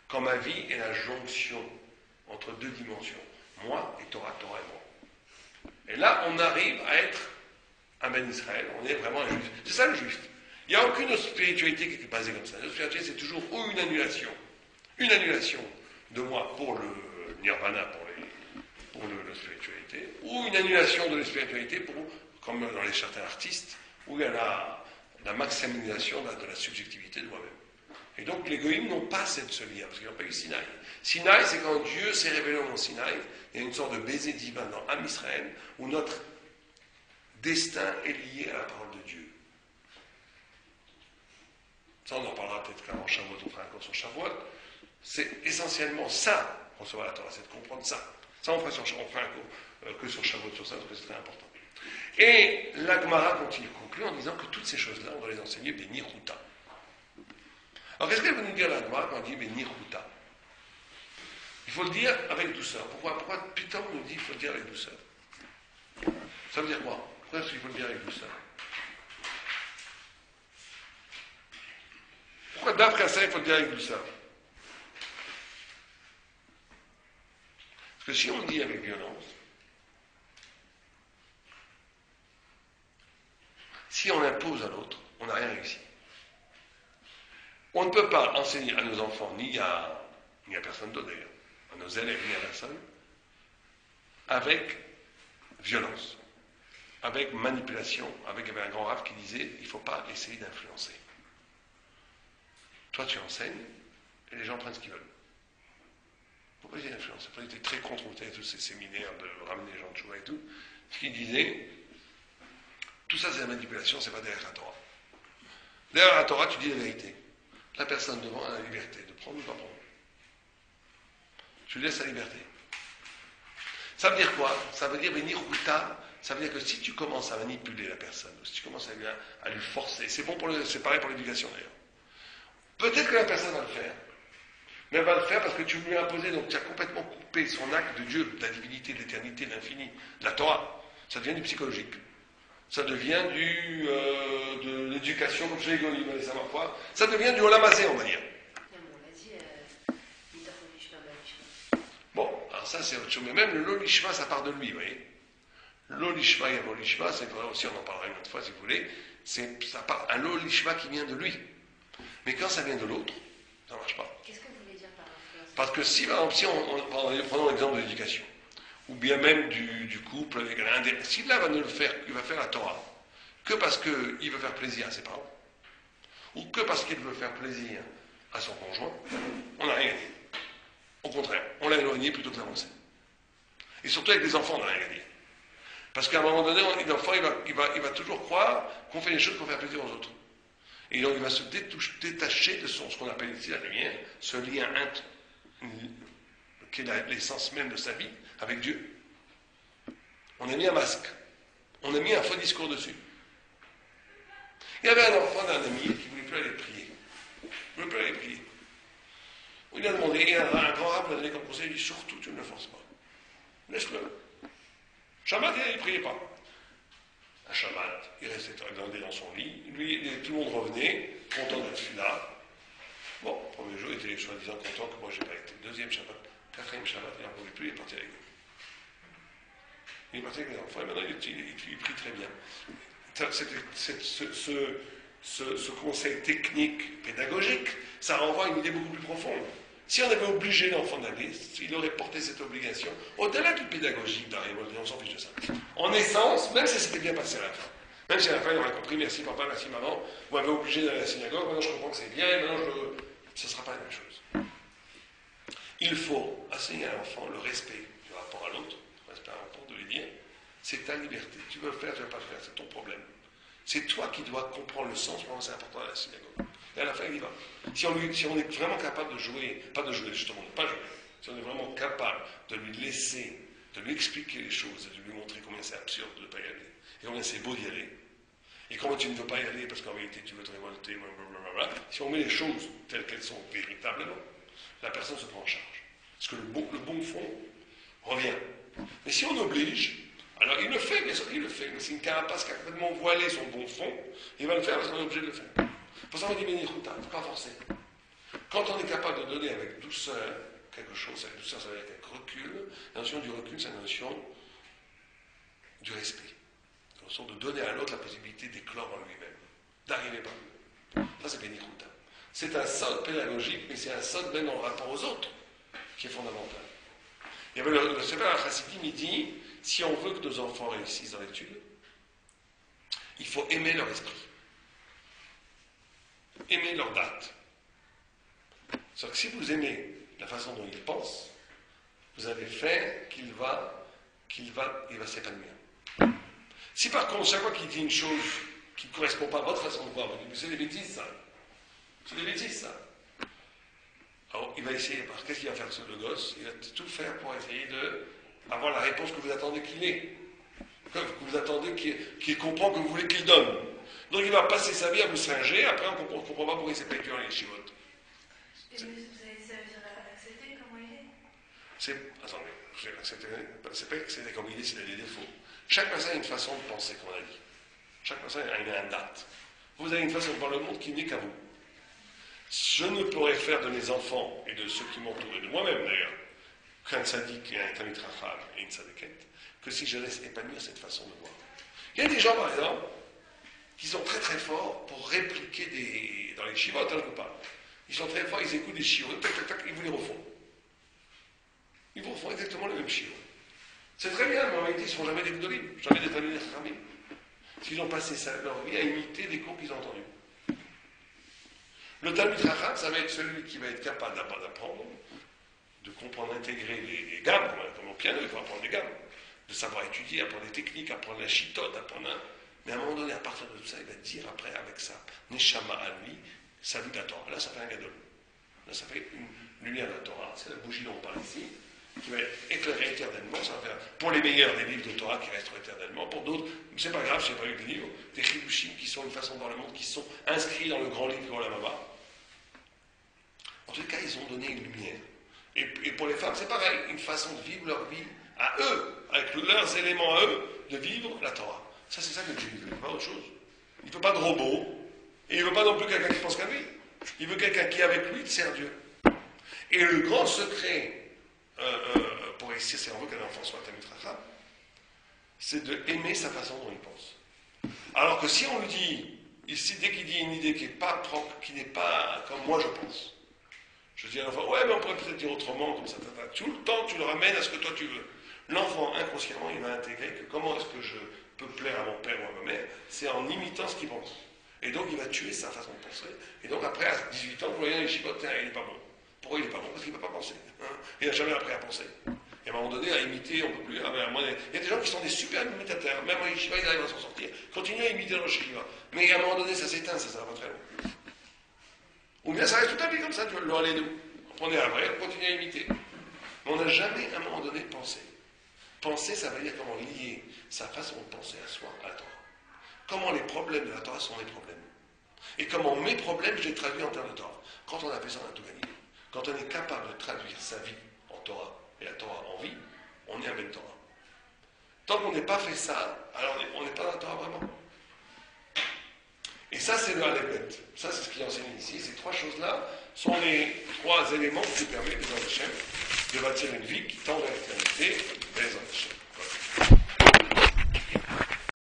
Quand ma vie est la jonction entre deux dimensions, moi et Torah, Torah et moi. Et là, on arrive à être un Ben Israël, on est vraiment un juif. C'est ça le juif. Il n'y a aucune autre spiritualité qui est basée comme ça. La spiritualité, c'est toujours ou une annulation de moi pour le nirvana, pour la spiritualité, ou une annulation de la spiritualité pour, comme dans les certains artistes, où il y a la maximisation de la subjectivité de moi-même. Et donc les goïms n'ont pas ce lien, parce qu'ils n'ont pas eu Sinaï. Sinaï, c'est quand Dieu s'est révélé au mont Sinaï, il y a une sorte de baiser divin dans Am Israël, où notre destin est lié à la parole de Dieu. Ça, on en parlera peut-être quand en Shavuot, on fera un cours sur Shavuot. C'est essentiellement ça, recevoir la Torah, c'est de comprendre ça. Ça, on fera un cours que sur Shavuot sur ça, parce que c'est très important. Et la Gemara continue, conclut en disant que toutes ces choses-là, on doit les enseigner Beniruta. Alors, qu'est-ce qu'elle veut nous dire la Gemara quand on dit Beniruta? Il faut le dire avec douceur. Pourquoi Python nous dit qu'il faut le dire avec douceur? Ça veut dire quoi? Pourquoi est-ce qu'il faut le dire avec douceur? Pourquoi d'après ça, il faut le dire avec douceur? Parce que si on le dit avec violence, si on impose à l'autre, on n'a rien réussi. On ne peut pas enseigner à nos enfants, ni à personne d'autre d'ailleurs, à nos élèves, ni à personne, avec violence, avec manipulation, il y avait un grand rave qui disait, il ne faut pas essayer d'influencer. Toi tu enseignes, et les gens prennent ce qu'ils veulent. Il ne faut pas essayer d'influencer. Après, il était très contre tous ces séminaires de ramener les gens de Chouva et tout, ce qu'il disait, tout ça c'est la manipulation, c'est pas derrière la Torah. Derrière la Torah, tu dis la vérité. La personne devant a la liberté de prendre ou pas prendre. Tu laisses la liberté. Ça veut dire quoi? Ça veut dire venir Ruta. Ça veut dire que si tu commences à manipuler la personne, si tu commences à lui forcer, c'est pareil pour l'éducation d'ailleurs. Peut-être que la personne va le faire. Mais elle va le faire parce que tu lui as imposé, donc tu as complètement coupé son acte de Dieu, de la divinité, de l'éternité, de l'infini, de la Torah. Ça devient du psychologique. Ça devient de l'éducation, comme je l'ai dit au niveau des savoir quoi. Ça devient du olamazé, on va dire. Bon, alors ça c'est autre chose. Mais même le lolishma, ça part de lui, vous voyez. Lolishma et un lolishma, c'est vrai aussi, on en parlera une autre fois si vous voulez. Ça part un lolishma qui vient de lui. Mais quand ça vient de l'autre, ça ne marche pas. Qu'est-ce que vous voulez dire par influence? Parce que si, par exemple, prenons l'exemple de l'éducation, ou bien même du couple avec un si là il va faire la Torah, que parce qu'il veut faire plaisir à ses parents, ou que parce qu'il veut faire plaisir à son conjoint, on n'a rien gagné. Au contraire, on l'a éloigné plutôt que l'avancé. Et surtout avec les enfants, on n'a rien gagné. Parce qu'à un moment donné, l'enfant, il va toujours croire qu'on fait les choses pour faire plaisir aux autres. Et donc il va se détacher de ce qu'on appelle ici la lumière, ce lien qui est l'essence même de sa vie, avec Dieu. On a mis un masque. On a mis un faux discours dessus. Il y avait un enfant d'un ami qui ne voulait plus aller prier. Il ne voulait plus aller prier. Il a demandé, et un grand rab l'a donné comme conseil, il dit surtout tu ne le forces pas. Laisse-le. Shabbat, il ne priait pas. Un Shabbat, il restait dans son lit. Lui, tout le monde revenait, content d'être là. Bon, le premier jour, il était soi-disant content que moi je n'ai pas été. Deuxième Shabbat, quatrième Shabbat, il n'en pouvait plus, il est parti avec eux. Il est parti avec les enfants et maintenant il prie très bien. Ce conseil technique, pédagogique, ça renvoie à une idée beaucoup plus profonde. Si on avait obligé l'enfant d'aller, il aurait porté cette obligation, au-delà du pédagogique d'arriver, on s'en fiche de ça. En essence, même si c'était bien passé à la fin, même si à la fin il aurait compris, merci papa, merci maman, vous m'avez obligé d'aller à la synagogue, maintenant je comprends que c'est bien, et maintenant ce ne sera pas la même chose. Il faut enseigner à l'enfant le respect du rapport à l'autre, le respect à l'enfant, de lui dire, c'est ta liberté, tu veux le faire, tu ne veux pas le faire, c'est ton problème. C'est toi qui dois comprendre le sens, pourquoi c'est important à la synagogue. Et à la fin, il y va. Si on est vraiment capable de jouer, pas de jouer justement, de pas jouer, si on est vraiment capable de lui laisser, de lui expliquer les choses, et de lui montrer combien c'est absurde de ne pas y aller, et combien c'est beau d'y aller, et comment tu ne veux pas y aller parce qu'en vérité tu veux te révolter, blablabla, si on met les choses telles qu'elles sont véritablement, la personne se prend en charge. Parce que le bon fond revient. Mais si on oblige, alors il le fait, bien sûr qu'il le fait, mais c'est une carapace qui a complètement voilé son bon fond, il va le faire parce qu'on est obligé de le faire. Pour ça on dit Bénichouta, il ne faut pas forcer. Quand on est capable de donner avec douceur quelque chose, avec douceur ça veut dire avec recul, la notion du recul c'est la notion du respect. La notion de donner à l'autre la possibilité d'éclore en lui-même, d'arriver par lui. Ça c'est Bénichouta. C'est un sod pédagogique, mais c'est un sod même en rapport aux autres, qui est fondamental. Il y avait le Sefer HaChassidim, il dit, si on veut que nos enfants réussissent dans l'étude, il faut aimer leur esprit. Aimer leur date. C'est-à-dire que si vous aimez la façon dont ils pensent, vous allez faire qu'il va s'épanouir. Si par contre, chaque fois qu'il dit une chose qui ne correspond pas à votre façon de voir, vous dites, mais c'est des bêtises ça. C'est des bêtises ça. Alors, il va essayer, qu'est-ce qu'il va faire le gosse? Il va tout faire pour essayer d'avoir la réponse que vous attendez qu'il ait. Que vous attendez qu'il comprend que vous voulez qu'il donne. Donc il va passer sa vie à vous singer, après on ne comprend pas pourquoi il ne s'est pas étudié dans les chivotes. Et vous allez servir à l'accepter comment il est? Attendez, c'est pas accepter comme il est, c'est des défauts. Chaque personne a une façon de penser, comme on a dit. Chaque personne a une date. Vous avez une façon de voir le monde qui n'est qu'à vous. Je ne pourrais faire de mes enfants et de ceux qui m'entourent, et de moi-même d'ailleurs, qu'un tzaddik et un tamid racham et une tzaddiket, que si je laisse épanouir cette façon de voir. Il y a des gens, par exemple, qui sont très très forts pour répliquer dans les chivotes, je ne veux pas, Ils sont très forts, ils écoutent des chiots, tac, tac, tac, ils vous les refont. Ils vous refont exactement les mêmes chiots. C'est très bien, mais en réalité, ils ne seront jamais des gdolim, jamais des talmudim chachamim. Parce qu'ils ont passé leur vie à imiter des cours qu'ils ont entendus. Le Talmud Chacham, ça va être celui qui va être capable d'apprendre, de comprendre, intégrer les gammes, comme au piano, il faut apprendre les gammes, de savoir étudier, apprendre les techniques, apprendre la chitote, apprendre un... Mais à un moment donné, à partir de tout ça, il va dire après, avec ça, Neshama à lui, ça veut la Torah. Là, ça fait un gadol. Là, ça fait une lumière de la Torah. C'est la bougie dont on parle ici, qui va être éclairée éternellement. Ça va faire, pour les meilleurs, des livres de Torah qui resteront éternellement. Pour d'autres, c'est pas grave, je n'ai pas eu des livres, des chidushim qui sont une façon de voir le monde, qui sont inscrits dans le grand livre de Olam Haba. En tout cas, ils ont donné une lumière. Et pour les femmes, c'est pareil, une façon de vivre leur vie à eux, avec leurs éléments à eux, de vivre la Torah. Ça, c'est ça que Dieu veut, pas autre chose. Il ne veut pas de robot, et il ne veut pas non plus quelqu'un qui pense qu'à lui. Il veut quelqu'un qui, avec lui, sert Dieu. Et le grand secret pour réussir, si on veut qu'un enfant soit Talmid Chacham, c'est d'aimer sa façon dont il pense. Alors que si on lui dit, ici, dès qu'il dit une idée qui n'est pas propre, qui n'est pas comme moi je pense, je dis à l'enfant, ouais, mais on pourrait peut-être dire autrement, comme ça, tout le temps, tu le ramènes à ce que toi tu veux. L'enfant, inconsciemment, il va intégrer que comment est-ce que je peux plaire à mon père ou à ma mère, c'est en imitant ce qu'il pense. Et donc, il va tuer sa façon de penser. Et donc, après, à 18 ans, vous voyez, les chipotes, il n'est pas bon. Pourquoi il n'est pas bon? Parce qu'il ne peut pas penser. Hein, il n'a jamais appris à penser. Et à un moment donné, à imiter, on ne peut plus. Il y a des gens qui sont des super imitateurs. Même en yeshiva, ils arrivent à s'en sortir. Continuez à imiter le yeshiva. Mais à un moment donné, ça s'éteint, ça va pas très long. Ou bien ça reste toute la vie comme ça, tu vois, le allez-nous. On est après, on continue à imiter. Mais on n'a jamais, à un moment donné, pensé. Penser, ça veut dire comment lier sa façon de penser à soi, à la Torah. Comment les problèmes de la Torah sont des problèmes. Et comment mes problèmes, je les traduis en termes de Torah. Quand on a fait ça, on a tout gagné. Quand on est capable de traduire sa vie en Torah et la Torah en vie, on est un Ben Torah. Tant qu'on n'est pas fait ça, alors on n'est pas dans la Torah vraiment. Et ça, c'est le Aleph. Ça, c'est ce qui est enseigné ici. Ces trois choses-là sont les trois éléments qui permettent, Bézant Hashem, de bâtir une vie qui tend vers l'éternité, Bézant Hashem.